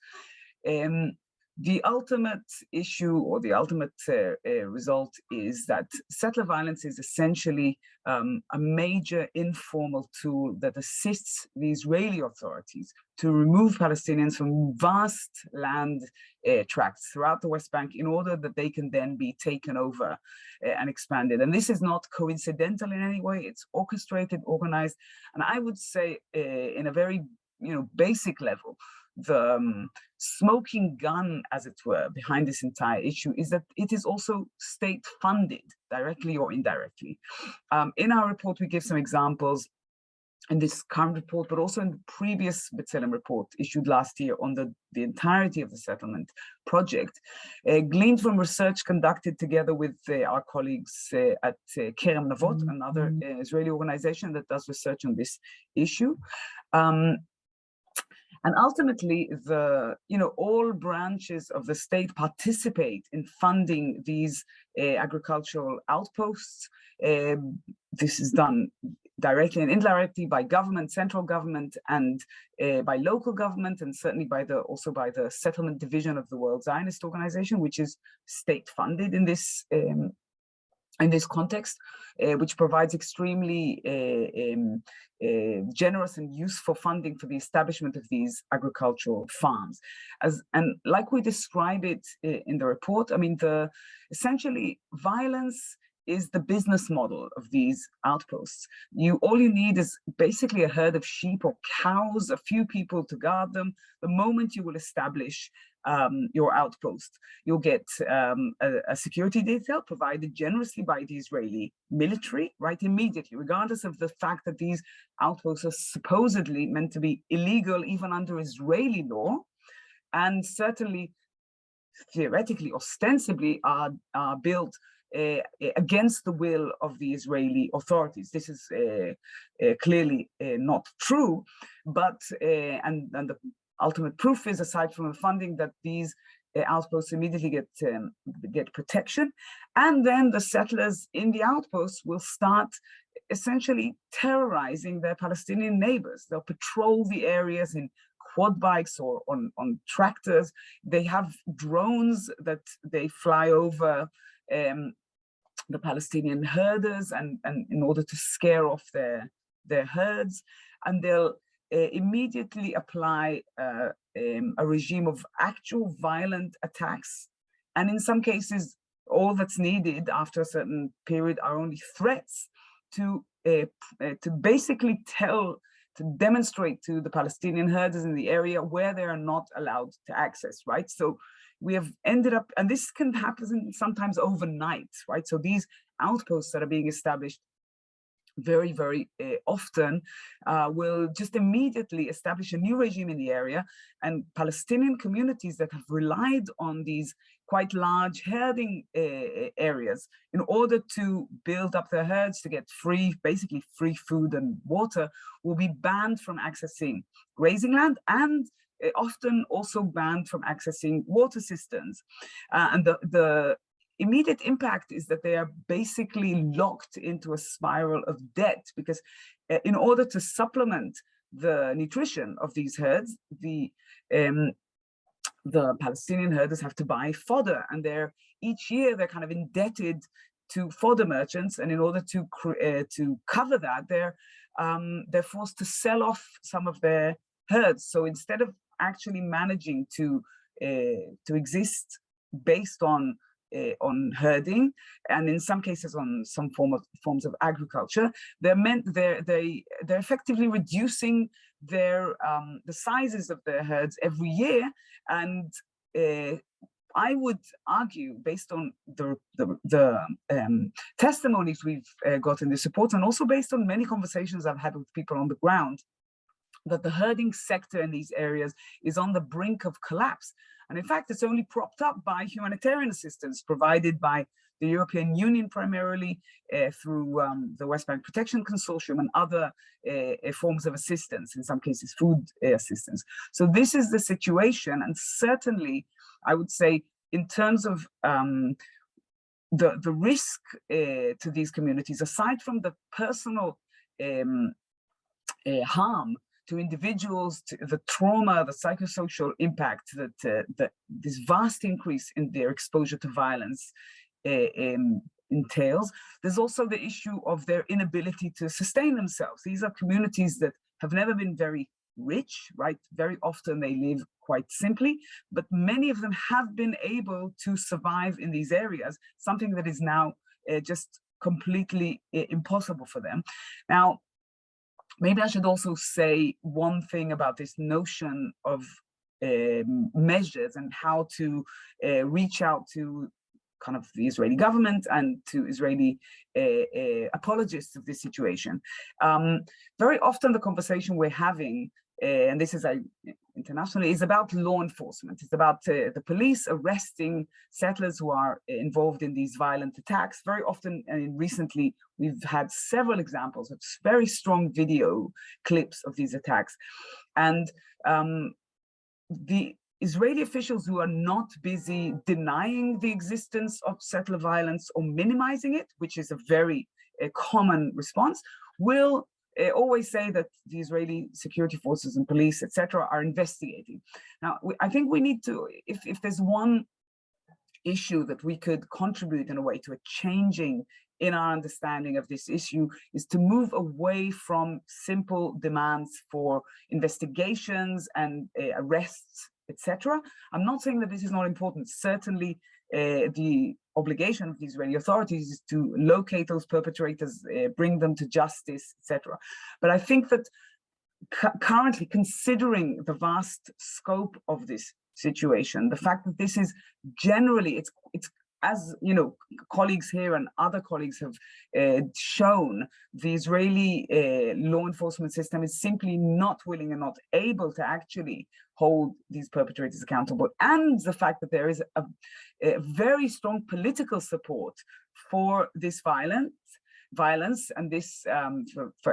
The ultimate issue, or the ultimate result, is that settler violence is essentially a major informal tool that assists the Israeli authorities to remove Palestinians from vast land tracts throughout the West Bank in order that they can then be taken over and expanded. And this is not coincidental in any way. It's orchestrated, organized, and I would say in a very basic level, the smoking gun, as it were, behind this entire issue is that it is also state funded, directly or indirectly. In our report, we give some examples in this current report, but also in the previous B'Tselem report issued last year on the entirety of the settlement project, gleaned from research conducted together with our colleagues at Kerem Navot, another Israeli organization that does research on this issue. And ultimately, all branches of the state participate in funding these agricultural outposts. This is done directly and indirectly by government, central government, and by local government, and certainly also by the settlement division of the World Zionist Organization, which is state funded in this context, which provides extremely generous and useful funding for the establishment of these agricultural farms. And like we describe it in the report, I mean, essentially violence is the business model of these outposts. All you need is basically a herd of sheep or cows, a few people to guard them. The moment you will establish your outpost, you'll get a security detail provided generously by the Israeli military, right, immediately, regardless of the fact that these outposts are supposedly meant to be illegal even under Israeli law, and certainly theoretically, ostensibly are built against the will of the Israeli authorities. This is clearly not true, but and the ultimate proof is, aside from the funding, that these outposts immediately get protection. And then the settlers in the outposts will start essentially terrorizing their Palestinian neighbors. They'll patrol the areas in quad bikes or on tractors. They have drones that they fly over the Palestinian herders and in order to scare off their herds. And they'll immediately apply a regime of actual violent attacks. And in some cases, all that's needed after a certain period are only threats to basically to demonstrate to the Palestinian herders in the area where they are not allowed to access, right? So we have ended up, and this can happen sometimes overnight, right? So these outposts that are being established very, very often will just immediately establish a new regime in the area, and Palestinian communities that have relied on these quite large herding areas in order to build up their herds to get basically free food and water, will be banned from accessing grazing land and often also banned from accessing water cisterns. And the immediate impact is that they are basically locked into a spiral of debt, because in order to supplement the nutrition of these herds, the Palestinian herders have to buy fodder, and each year they're kind of indebted to fodder merchants, and in order to cover that, they're forced to sell off some of their herds. So instead of actually managing to exist based on herding, and in some cases on some forms of agriculture, they're effectively reducing the sizes of their herds every year. And I would argue, based on the testimonies we've got in this report, and also based on many conversations I've had with people on the ground, that the herding sector in these areas is on the brink of collapse. And in fact, it's only propped up by humanitarian assistance provided by the European Union, primarily through the West Bank Protection Consortium and other forms of assistance, in some cases food assistance. So this is the situation. And certainly, I would say, in terms of the risk to these communities, aside from the personal harm to individuals, to the trauma, the psychosocial impact that this vast increase in their exposure to violence entails, there's also the issue of their inability to sustain themselves. These are communities that have never been very rich, right? Very often they live quite simply, but many of them have been able to survive in these areas, something that is now just completely impossible for them. Now, maybe I should also say one thing about this notion of measures and how to reach out to kind of the Israeli government and to Israeli apologists of this situation. Very often the conversation we're having, and this is internationally, is about law enforcement. It's about the police arresting settlers who are involved in these violent attacks. Very often, and recently, we've had several examples of very strong video clips of these attacks. And the Israeli officials who are not busy denying the existence of settler violence or minimizing it, which is a very common response, will always say that the Israeli security forces and police, etc., are investigating. Now, I think we need to, if there's one issue that we could contribute in a way to a changing in our understanding of this issue, is to move away from simple demands for investigations and arrests, etc. I'm not saying that this is not important. Certainly, the obligation of the Israeli authorities is to locate those perpetrators, bring them to justice, etc. But I think that currently, considering the vast scope of this situation, the fact that this is generally, it's as you know, colleagues here and other colleagues have shown, the Israeli law enforcement system is simply not willing and not able to actually hold these perpetrators accountable. And the fact that there is a very strong political support for this violence, and this,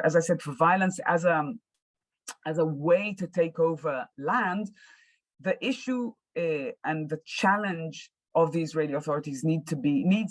as I said, for violence as as a way to take over land, the issue and the challenge of the Israeli authorities needs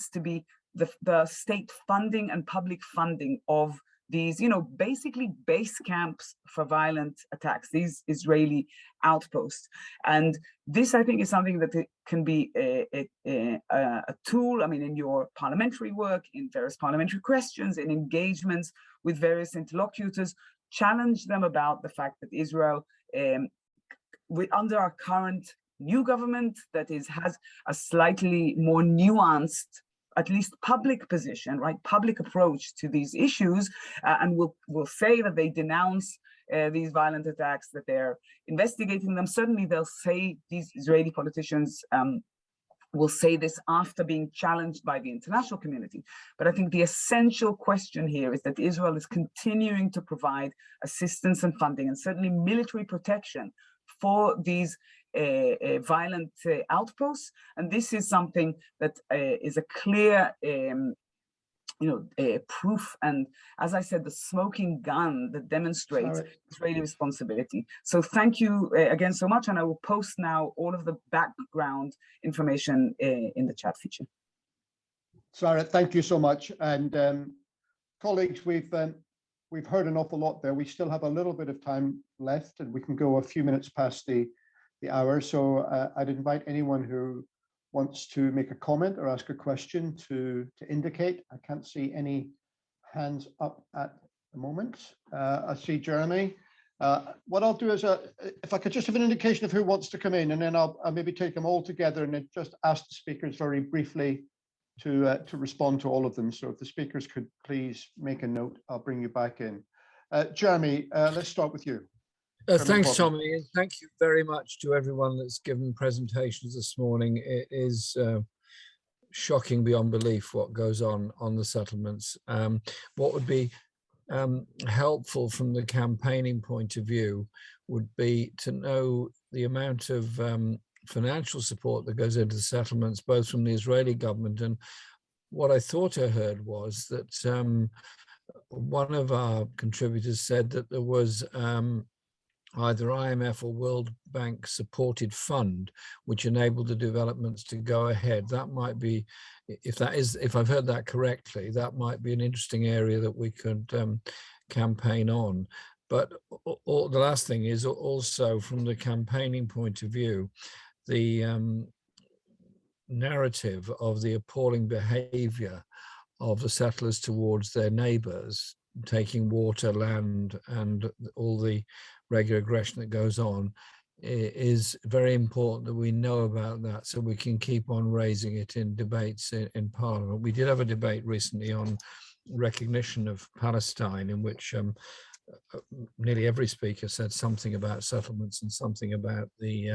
to be the state funding and public funding of these, basically base camps for violent attacks, these Israeli outposts. And this, I think, is something that can be a tool, in your parliamentary work, in various parliamentary questions, in engagements with various interlocutors, challenge them about the fact that Israel, under our current new government that has a slightly more nuanced, at least public position, right, public approach to these issues, and will say that they denounce these violent attacks, that they're investigating them. Certainly they'll say, these Israeli politicians will say this after being challenged by the international community. But I think the essential question here is that Israel is continuing to provide assistance and funding, and certainly military protection for these violent outposts. And this is something that is a clear proof, and as I said, the smoking gun that demonstrates Israeli responsibility. So thank you again so much, and I will post now all of the background information in the chat feature. Sarit, thank you so much. And colleagues, we've heard an awful lot there. We still have a little bit of time left, and we can go a few minutes past the hour. So I'd invite anyone who wants to make a comment or ask a question to indicate. I can't see any hands up at the moment. I see Jeremy. What I'll do is, if I could just have an indication of who wants to come in, and then I'll maybe take them all together and then just ask the speakers very briefly to respond to all of them. So if the speakers could please make a note, I'll bring you back in. Jeremy, let's start with you. Thanks, Tommy, and thank you very much to everyone that's given presentations this morning. It is shocking beyond belief what goes on the settlements. What would be helpful from the campaigning point of view would be to know the amount of financial support that goes into the settlements, both from the Israeli government. And what I thought I heard was that one of our contributors said that there was either IMF or World Bank supported fund, which enabled the developments to go ahead. That might be, if I've heard that correctly, that might be an interesting area that we could campaign on. But the last thing is also from the campaigning point of view, the narrative of the appalling behavior of the settlers towards their neighbors, taking water, land, and all the regular aggression that goes on, is very important that we know about that so we can keep on raising it in debates in Parliament. We did have a debate recently on recognition of Palestine, in which nearly every speaker said something about settlements and something about the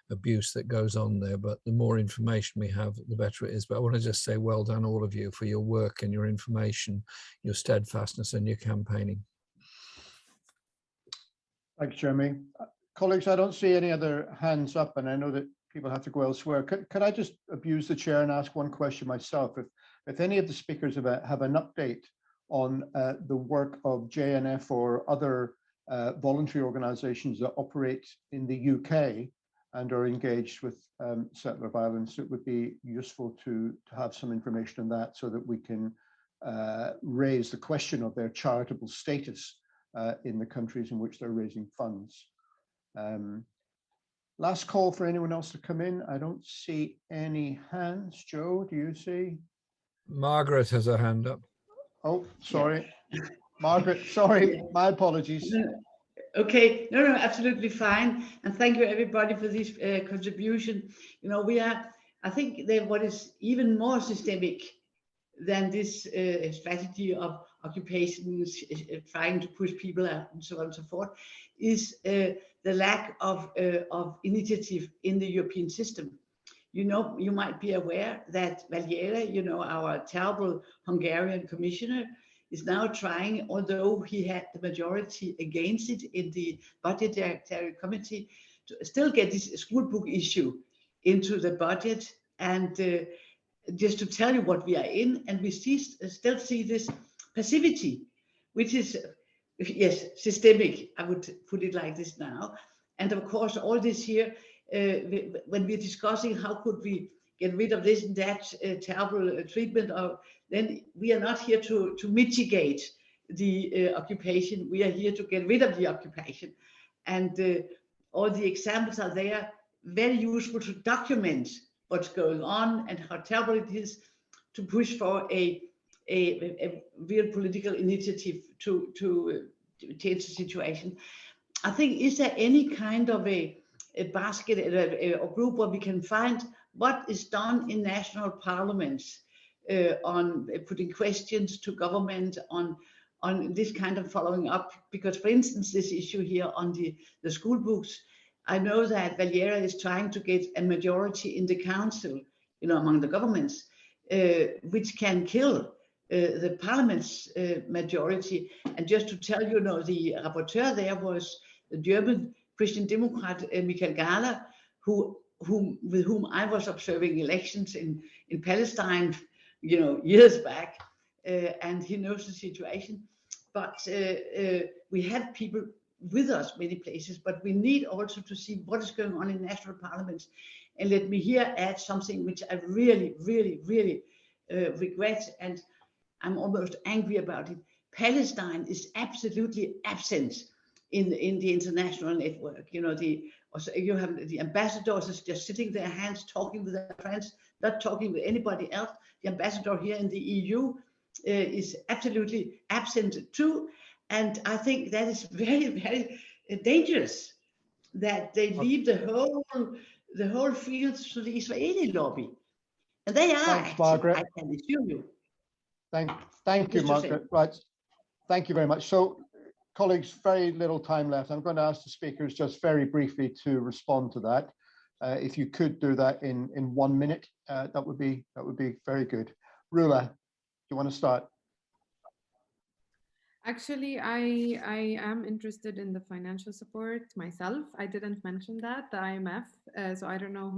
abuse that goes on there. But the more information we have, the better it is. But I want to just say well done, all of you, for your work and your information, your steadfastness and your campaigning. Thanks, Jeremy. Colleagues, I don't see any other hands up, and I know that people have to go elsewhere. Could I just abuse the chair and ask one question myself? If any of the speakers have an update on the work of JNF or other voluntary organizations that operate in the UK and are engaged with settler violence, it would be useful to have some information on that so that we can raise the question of their charitable status in the countries in which they're raising funds. Last call for anyone else to come in. I don't see any hands. Joe, do you see? Margaret has a hand up. Oh, sorry. Yeah. Margaret, sorry, my apologies. Okay, no, absolutely fine. And thank you everybody for this contribution. I think that what is even more systemic than this strategy of occupations, trying to push people out and so on and so forth, is the lack of initiative in the European system. You might be aware that Valiera, our terrible Hungarian commissioner, is now trying, although he had the majority against it in the budgetary committee, to still get this school book issue into the budget. And just to tell you what we are in, and we still see this passivity, which is yes, systemic, I would put it like this now. And of course, all this here, when we're discussing how could we get rid of this and that terrible treatment, then we are not here to mitigate the occupation. We are here to get rid of the occupation. And all the examples are there, very useful to document what's going on and how terrible it is, to push for a real political initiative to change the situation. I think, is there any kind of a basket, a group where we can find what is done in national parliaments on putting questions to government on this kind of following up? Because, for instance, this issue here on the school books, I know that Valeria is trying to get a majority in the council, among the governments, which can kill the parliament's majority. And just to tell you, the rapporteur there was the German Christian Democrat Michael Gahler, with whom I was observing elections in Palestine, years back, and he knows the situation. But we have people with us many places, but we need also to see what is going on in national parliaments. And let me here add something which I really, really, really regret, and I'm almost angry about it. Palestine is absolutely absent in the international network. You have the ambassadors just sitting their hands, talking with their friends, not talking with anybody else. The ambassador here in the EU is absolutely absent too. And I think that is very, very dangerous, that they leave the whole field to the Israeli lobby. And they are. Thanks, Margaret. I can assure you. Thank you, Margaret. Right. Thank you very much. So, colleagues, very little time left. I'm going to ask the speakers just very briefly to respond to that. If you could do that in 1 minute, that would be very good. Rula, do you want to start? Actually, I am interested in the financial support myself. I didn't mention that, the IMF, so I don't know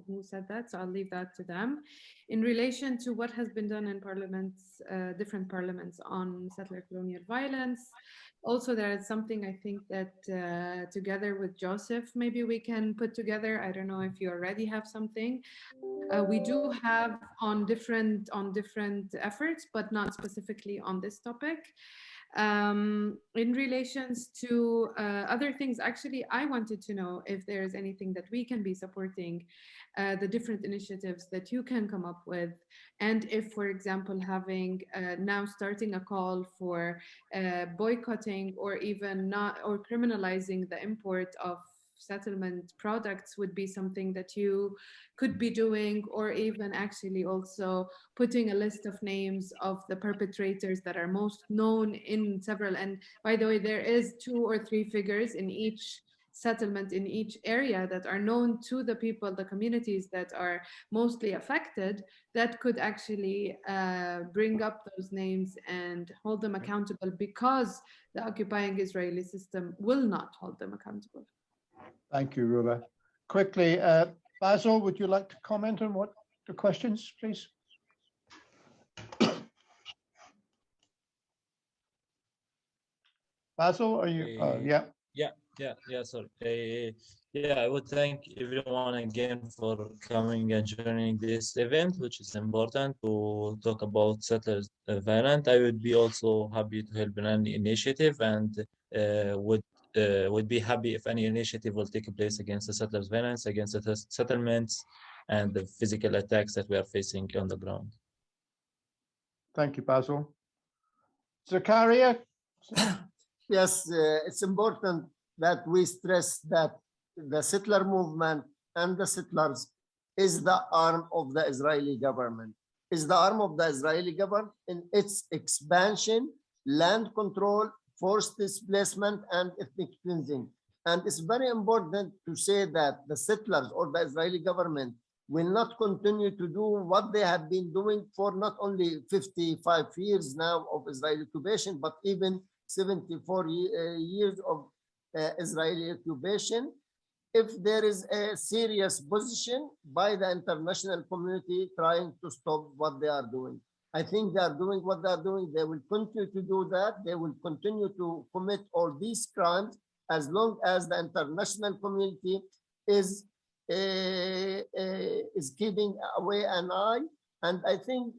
who said that, so I'll leave that to them. In relation to what has been done in parliaments, different parliaments on settler colonial violence, also there is something I think that together with Joseph, maybe we can put together. I don't know if you already have something. We do have on different efforts, but not specifically on this topic. In relations to other things, actually, I wanted to know if there is anything that we can be supporting, the different initiatives that you can come up with, and if, for example, having now starting a call for boycotting or even not, or criminalizing the import of settlement products would be something that you could be doing, or even actually also putting a list of names of the perpetrators that are most known in several. And by the way, there is 2 or 3 figures in each settlement in each area that are known to the people, the communities that are mostly affected, that could actually bring up those names and hold them accountable, because the occupying Israeli system will not hold them accountable. Thank you, Rula. Quickly, Basil, would you like to comment on what the questions, please? Basil, are you? Yeah. Sorry. I would thank everyone again for coming and joining this event, which is important to talk about settlers' violence. I would be also happy to help in any initiative, and would be happy if any initiative will take place against the settlers' violence, against the settlements, and the physical attacks that we are facing on the ground. Thank you, Basil. Zakaria? Yes, it's important that we stress that the settler movement and the settlers is the arm of the Israeli government, is the arm of the Israeli government in its expansion, land control, forced displacement, and ethnic cleansing. And it's very important to say that the settlers or the Israeli government will not continue to do what they have been doing for not only 55 years now of Israeli occupation, but even 74 years of Israeli occupation. If there is a serious position by the international community trying to stop what they are doing. I think they are doing what they are doing. They will continue to do that. They will continue to commit all these crimes as long as the international community is keeping away an eye. And I think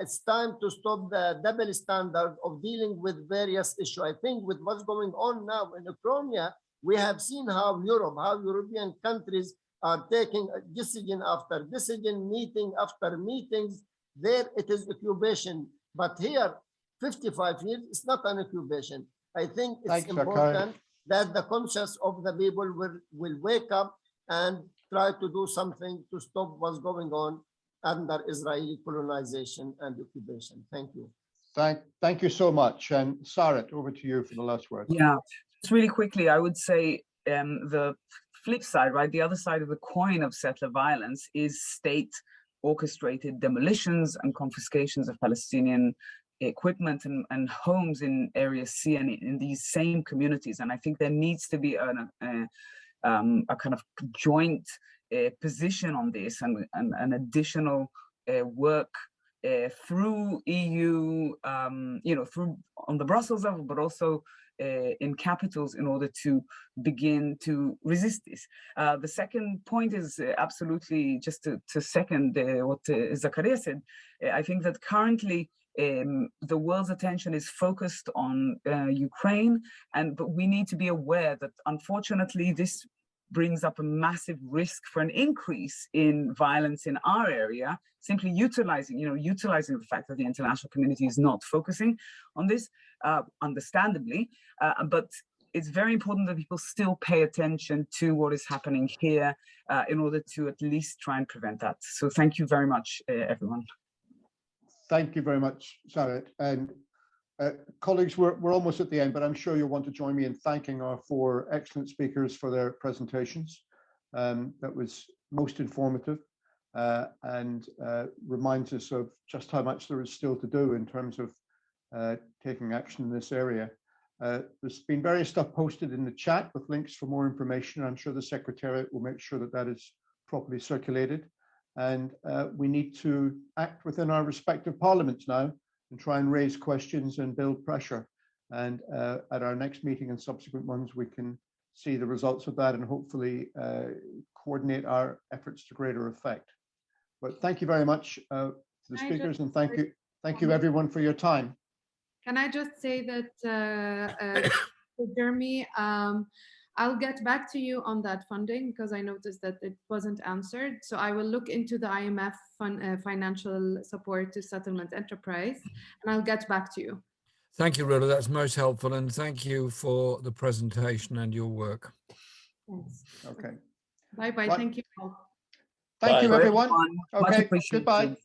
it's time to stop the double standard of dealing with various issues. I think with what's going on now in Ukraine, we have seen how European countries are taking decision after decision, meeting after meetings. There it is occupation, but here, 55 years, it's not an occupation. I think it's important that the conscience of the people will wake up and try to do something to stop what's going on under Israeli colonization and occupation. Thank you. Thank you so much. And Sarit, over to you for the last word. Yeah, just really quickly, I would say the flip side, right? The other side of the coin of settler violence is state orchestrated demolitions and confiscations of Palestinian equipment and homes in Area C and in these same communities. And I think there needs to be a kind of joint position on this and an additional work through EU, through on the Brussels level, but also in capitals in order to begin to resist this. The second point is absolutely just to second what Zakaria said. I think that currently the world's attention is focused on Ukraine, but we need to be aware that unfortunately this brings up a massive risk for an increase in violence in our area, simply utilizing the fact that the international community is not focusing on this, understandably, but it's very important that people still pay attention to what is happening here in order to at least try and prevent that. So thank you very much, everyone. Thank you very much, Sarit. And colleagues, we're almost at the end, but I'm sure you'll want to join me in thanking our four excellent speakers for their presentations. That was most informative and reminds us of just how much there is still to do in terms of taking action in this area. There's been various stuff posted in the chat with links for more information. I'm sure the Secretariat will make sure that that is properly circulated. And we need to act within our respective parliaments now and try and raise questions and build pressure. And at our next meeting and subsequent ones, we can see the results of that and hopefully coordinate our efforts to greater effect. But thank you very much to the speakers, and thank you everyone for your time. Can I just say that, Jeremy, I'll get back to you on that funding because I noticed that it wasn't answered. So I will look into the IMF financial support to settlement enterprise, and I'll get back to you. Thank you, Rula. That's most helpful. And thank you for the presentation and your work. Thanks. Okay. Bye-bye. Right. Thank you all. Thank you, everyone. Much Okay, appreciated. goodbye.